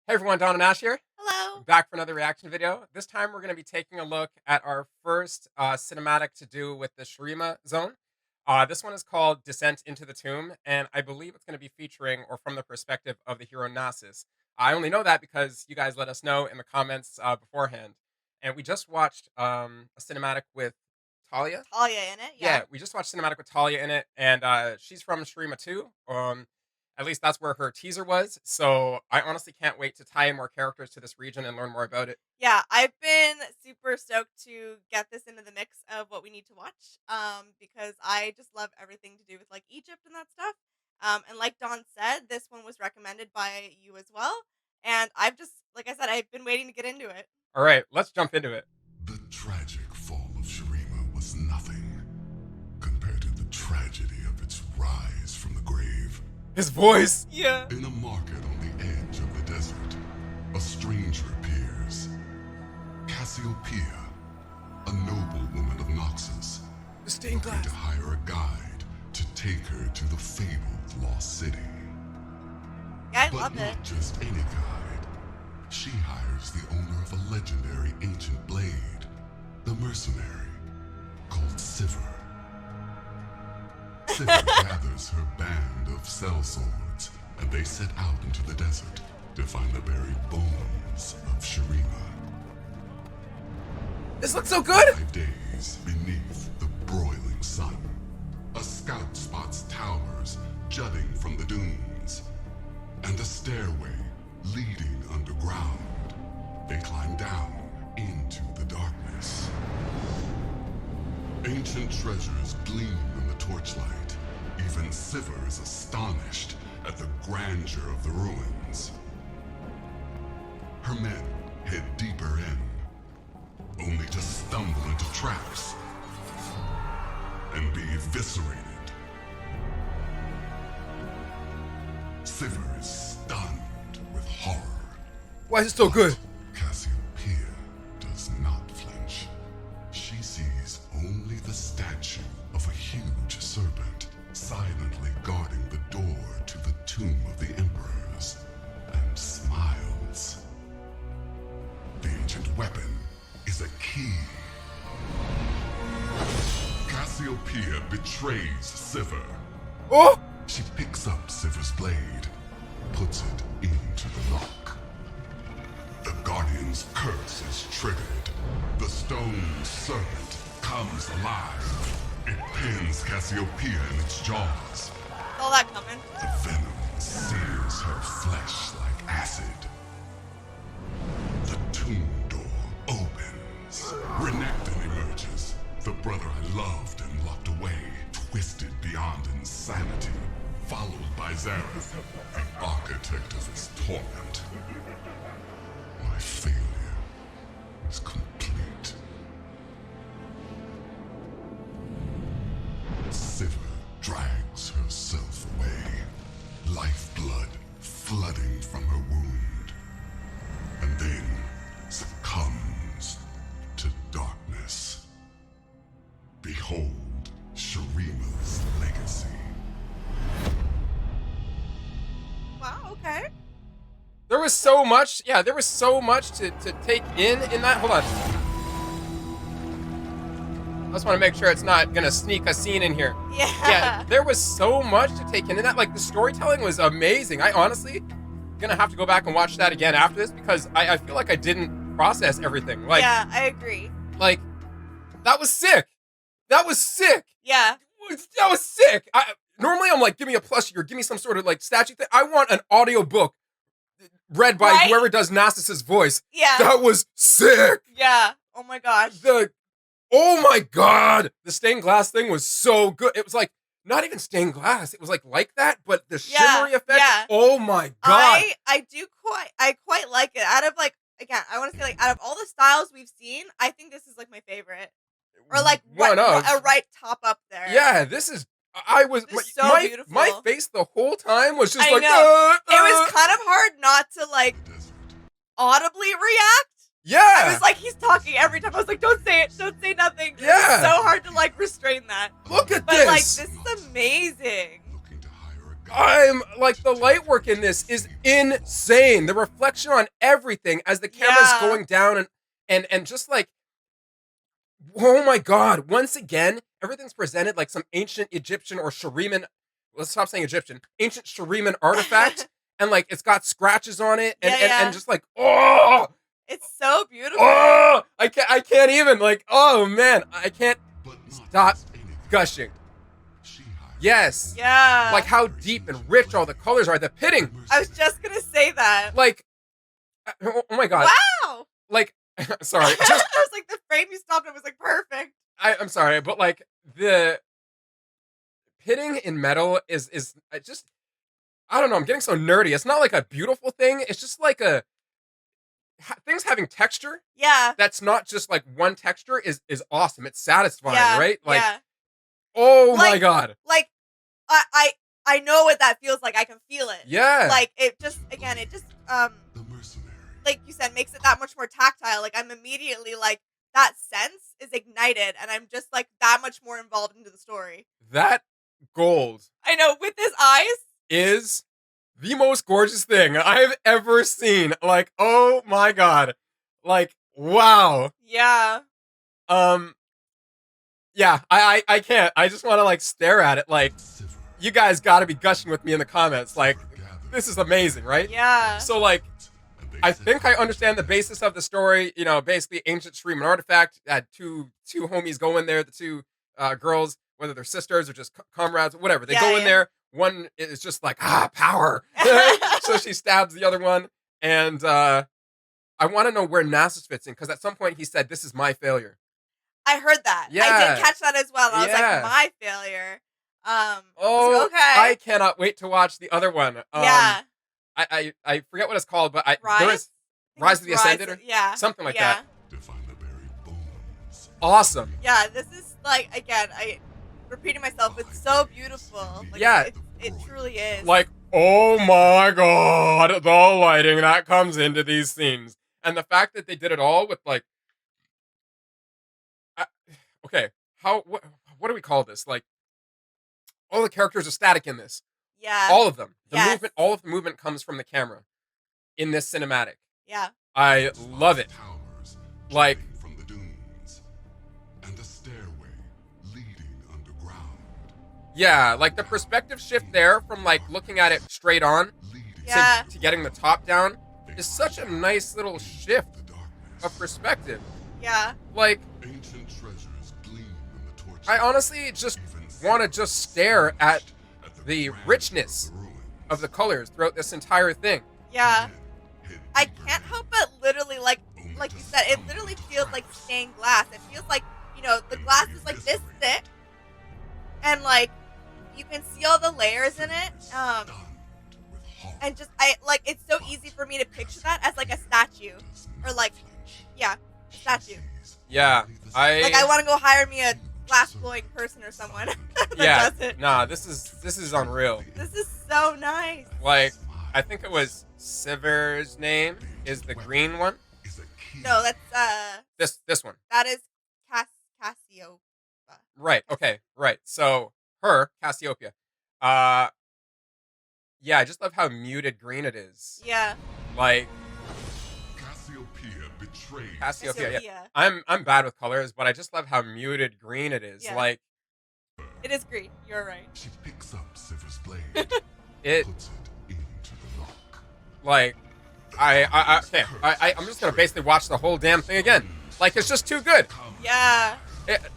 Hey everyone, Don and Ash here. Hello. Back for another reaction video. This time we're going to be taking a look at our first cinematic to do with the Shurima zone. This one is called Descent into the Tomb, and I believe it's going to be featuring or from the perspective of the hero Nasus. I only know that because you guys let us know in the comments beforehand. And we just watched a cinematic with Talia. Talia in it, yeah. Yeah, we just watched cinematic with Talia in it, and she's from Shurima too. At least that's where her teaser was. So I honestly can't wait to tie in more characters to this region and learn more about it. Yeah, I've been super stoked to get this into the mix of what we need to watch. Because I just love everything to do with like Egypt and that stuff. And like Don said, this one was recommended by you as well. And I've just, like I said, I've been waiting to get into it. All right, let's jump into it. The tragic fall of Shurima was nothing compared to the tragedy of its rise from the grave. His voice! Yeah. In a market on the edge of the desert, a stranger appears. Cassiopeia, a noble woman of Nasus, The stained looking to glass. hire a guide to take her to the fabled lost city. Yeah, I But love it. not just any guide. She hires the owner of a legendary ancient blade, the mercenary, called Sivir. Sivir gathers her band of sellswords, and they set out into the desert to find the buried bones of Shurima. This looks so good! 5 days beneath the broiling sun, a scout spots towers jutting from the dunes, and a stairway leading underground. They climb down into the darkness. Ancient treasures gleam in the torchlight. Even Sivir is astonished at the grandeur of the ruins. Her men head deeper in, only to stumble into traps and be eviscerated. Sivir is stunned with horror. Why is it so good? Cassiopeia does not flinch. She sees only the statue of a huge serpent silently guarding the door to the tomb of the emperors, and smiles. The ancient weapon is a key. Cassiopeia betrays Sivir. Oh! She picks up Sivir's blade, puts it into the lock. The Guardian's curse is triggered. The stone serpent comes alive. It pins Cassiopeia in its jaws. All that coming. The venom sears her flesh like acid. The tomb door opens. Renekton emerges. The brother I loved and locked away, twisted beyond insanity, followed by Zareth, the architect of his torment. My failure is complete. Sivir drags herself away, lifeblood flooding from her wound, and then succumbs to darkness. Behold Shurima's legacy. Wow, okay. There was so much, there was so much to take in that. Hold on. I just want to make sure it's not going to sneak a scene in here. Yeah. There was so much to take in that. Like, the storytelling was amazing. I honestly going to have to go back and watch that again after this because I feel like I didn't process everything. Like, Yeah, I agree. like, that was sick. That was sick. Yeah. That was sick. Normally I'm like, give me a plushie or give me some sort of like statue thing. I want an audio book read by Right? whoever does Nasus's voice. Yeah. That was sick. Yeah. Oh my gosh. Oh my god, the stained glass thing was so good. It was like not even stained glass. It was like that, but the shimmery effect. Yeah. Oh my god. I quite like it. Out of like, again, I want to say like out of all the styles we've seen, I think this is like my favorite. Or like one of a right top up there. Yeah, this is. I was This is so beautiful. my face the whole time was just I like. know. It was kind of hard not to like The desert. audibly react. Yeah. I was like, he's talking every time. I was like, don't say it, don't say nothing. It Yeah. was so hard to like restrain that. Look at But this. like, this is amazing. Looking to hire a I'm like, the light work in this is insane. The reflection on everything as the camera's Yeah. going down and just like, oh my god! Once again, everything's presented like some ancient Egyptian or Shuriman. Let's stop saying Egyptian. Ancient Shuriman artifact, and like it's got scratches on it, and Yeah, and, yeah. and just like, oh, It's so beautiful. oh, I can't even, like, oh man, I can't But not stop just anything. gushing. She hired Yes, Yeah. like how deep and rich all the colors are. The pitting, I was just gonna say that. like, oh my god, Wow. like, sorry, I just was like, the frame you stopped it was like perfect. I'm sorry, but like the pitting in metal is I just, I don't know. I'm getting so nerdy. It's not like a beautiful thing. It's just like a things having texture. Yeah. That's not just like one texture is awesome. It's satisfying, Yeah. right? Like, yeah. oh my Like- god, Like, I know what that feels like. I can feel it. yeah, Like it just it just the mercenary. like you said, makes it that much more tactile. Like I'm immediately like that sense is ignited, and I'm just like that much more involved into the story. that gold I know with his eyes. is the most gorgeous thing I've ever seen. Like, oh my god, like, wow. Yeah. Yeah, I can't. I just want to like stare at it. Like, Sivir, you guys got to be gushing with me in the comments. Like, gathered this is amazing, right? Yeah. So like, and they I set think I out understand the basis of the story. You know, basically ancient Shurima artifact. Had two homies go in there. The two girls, whether they're sisters or just comrades, whatever. They Yeah, go in yeah. there. One is just like, power. So she stabs the other one, and I want to know where Nasus fits in, because at some point he said, "This is my failure." I heard that. I Yeah. did catch that as well. I was Yeah. like, my failure. I was Oh, like, okay. I cannot wait to watch the other one. Yeah. I forget what it's called, but there Rise? is Rise of the Ascended, or Yeah. something like yeah. that. to find the buried bones. Awesome. Yeah, this is like again, I repeating myself, it's so beautiful. Like, Yeah. it truly is. Like, oh my god, the lighting that comes into these scenes, and the fact that they did it all with like, okay, what do we call this? Like, all the characters are static in this. yeah, All of them. The Yes. movement, all of the movement comes from the camera in this cinematic. yeah, I love it. Towers Like, jutting from the dunes, and a stairway leading underground, yeah, like the perspective shift there from like looking at it straight on leading Yeah. to getting the top down they is such a nice little shift the darkness. of perspective. yeah, Like, Ancient treasures gleam in the torches. I honestly just Even want to just stare at the grandeur richness of the ruins. of the colors throughout this entire thing. yeah. Hidden I deeper can't help but literally like you said, it literally feels like stained glass. It feels like, you know, the glass is like this thick, and like you can see all the layers in it. stunned with horror. And just it's so easy for me to picture that as like a statue, Does or not like, flinch. yeah, She statue. sees Yeah, only the Like I want to go hire me a glass blowing person or someone that Yeah, does it. nah, this is unreal. This is so nice. Like, I think it was Sivir's name is the green one. is a key. No, that's This one. that is Cassiopeia. Right. Okay. Right. So her Cassiopeia. Yeah, I just love how muted green it is. Yeah, Like, Cassiopeia betrayed. Cassiopeia. Yeah. I'm bad with colors, but I just love how muted green it is. Yeah. Like, It is green. You're right. She picks up Sivir's blade, it, puts it into the rock. like, okay, I'm just gonna basically watch the whole damn thing again. Like, it's just too good. Yeah,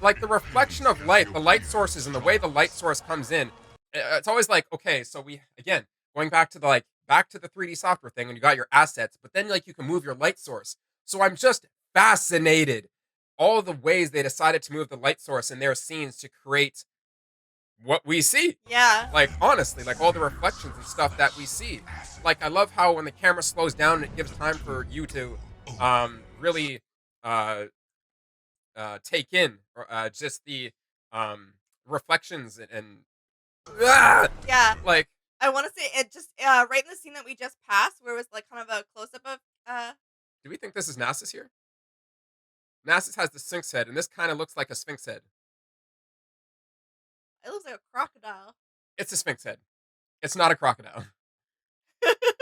Like the reflection of light, the light sources, and the way the light source comes in. It's always like, okay, so we, again, going back to the 3D software thing, and you got your assets, but then like you can move your light source. So I'm just fascinated all the ways they decided to move the light source in their scenes to create what we see. yeah, Like, honestly, like all the reflections and stuff that we see. Like, I love how when the camera slows down and it gives time for you to really take in just the reflections and yeah. like, I want to say it just right in the scene that we just passed, where it was like kind of a close up of do we think this is Nasus here? Nasus has the Sphinx head, and this kind of looks like a Sphinx head. it looks like a crocodile. It's a Sphinx head. It's not a crocodile.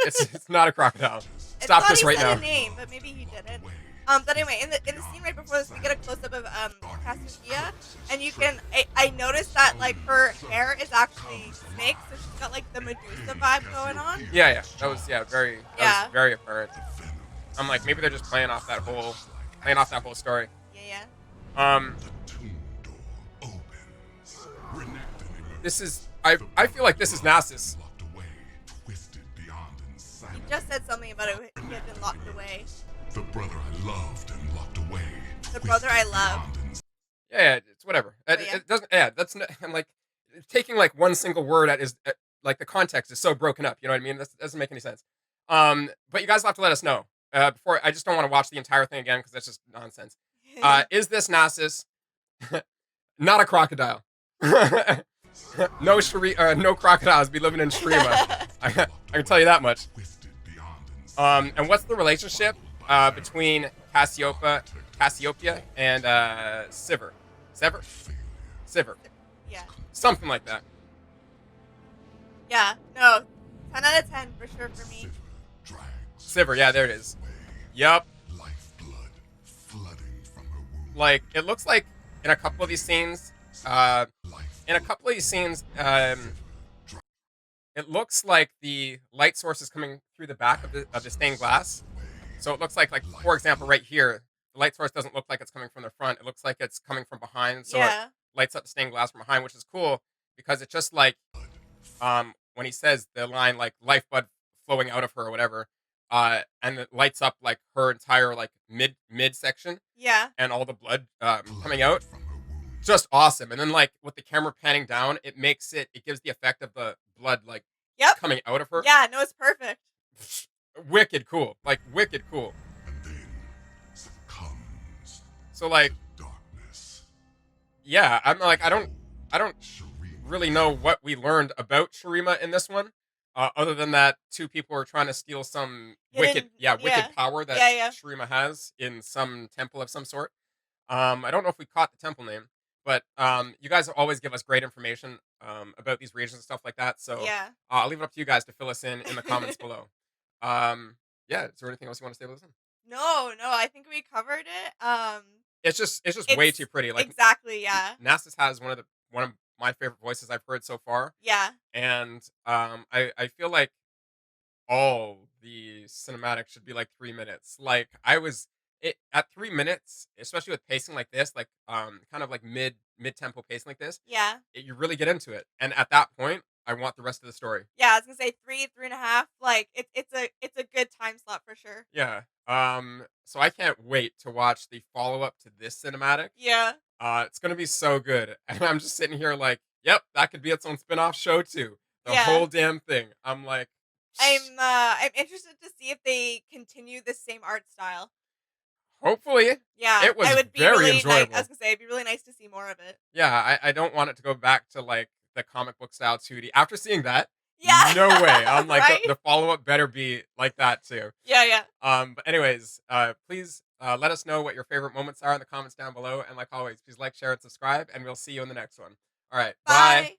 It's not a crocodile. I Stop thought this he right said now. a name, but maybe he didn't. But anyway, in the scene right before this, we get a close up of Kazukiya, and you can I noticed that like her hair is actually snake, so she's got like the Medusa vibe going on. Yeah, that was Yeah, very apparent. I'm like, maybe they're just playing off that whole story. yeah. Um, The tomb door opens. Renekton this emerges. is I feel like this is Nasus. Locked away, twisted beyond He insanity. just said something about it. He had been locked away. The brother I loved and locked away. The brother I twisted love. beyond insanity. Yeah, it's whatever. But yeah. It doesn't. Yeah, that's. I'm like taking like one single word at is like the context is so broken up. You know what I mean? That doesn't make any sense. But you guys will have to let us know. Before I just don't want to watch the entire thing again because that's just nonsense. Is this Nasus? Not a crocodile. No crocodiles be living in Shurima. I can tell you that much. Twisted beyond insanity. And what's the relationship between Cassiopeia and Sivir? Sivir, Yeah, something like that. yeah. No, 10 out of 10 for sure for me. Drags Sivir, yeah, there it is. away. Yup. Lifeblood flooding from her wound. Like it looks like in a couple of these scenes, it looks like the light source is coming through the back of the stained glass. So it looks like for example, right here, the light source doesn't look like it's coming from the front. It looks like it's coming from behind. So it Yeah, lights up the stained glass from behind, which is cool because it's just like when he says the line like lifeblood flowing out of her or whatever, and it lights up like her entire like mid section yeah, and all the blood coming out. Just awesome. And then like with the camera panning down, it gives the effect of the blood like yep, coming out of her. yeah. No, it's perfect. Wicked cool. Like wicked cool. And then succumbs So like to darkness. yeah, I'm like I don't Shurima really know what we learned about Shurima in this one. Other than that, two people are trying to steal some wicked Yeah. power that Yeah. Shurima has in some temple of some sort. I don't know if we caught the temple name, but you guys always give us great information about these regions and stuff like that. So Yeah. I'll leave it up to you guys to fill us in the comments below. Yeah, is there anything else you want to say about this one? No, I think we covered it. It's just way It's too pretty. Like exactly, yeah. Nasus has one of my favorite voices I've heard so far, Yeah. and I feel like all the cinematics should be like 3 minutes. Like I was it at 3 minutes, especially with pacing like this, like kind of like mid tempo pacing like this, Yeah. you really get into it. And at that point, I want the rest of the story. Yeah, I was gonna say 3.5. Like it's a good time slot for sure. Yeah. So I can't wait to watch the follow up to this cinematic. Yeah. It's gonna be so good. And I'm just sitting here like, yep, that could be its own spin-off show too. The Yeah. whole damn thing. I'm like I'm interested to see if they continue the same art style. hopefully. Yeah. It was I would be very really enjoyable. I was gonna say it'd be really nice to see more of it. Yeah, I don't want it to go back to like the comic book style 2D. After seeing that, Yeah. no way. I'm like right? the follow up better be like that too. Yeah. But anyways, please let us know what your favorite moments are in the comments down below. And like always, please like, share, and subscribe, and we'll see you in the next one. All right, bye. Bye.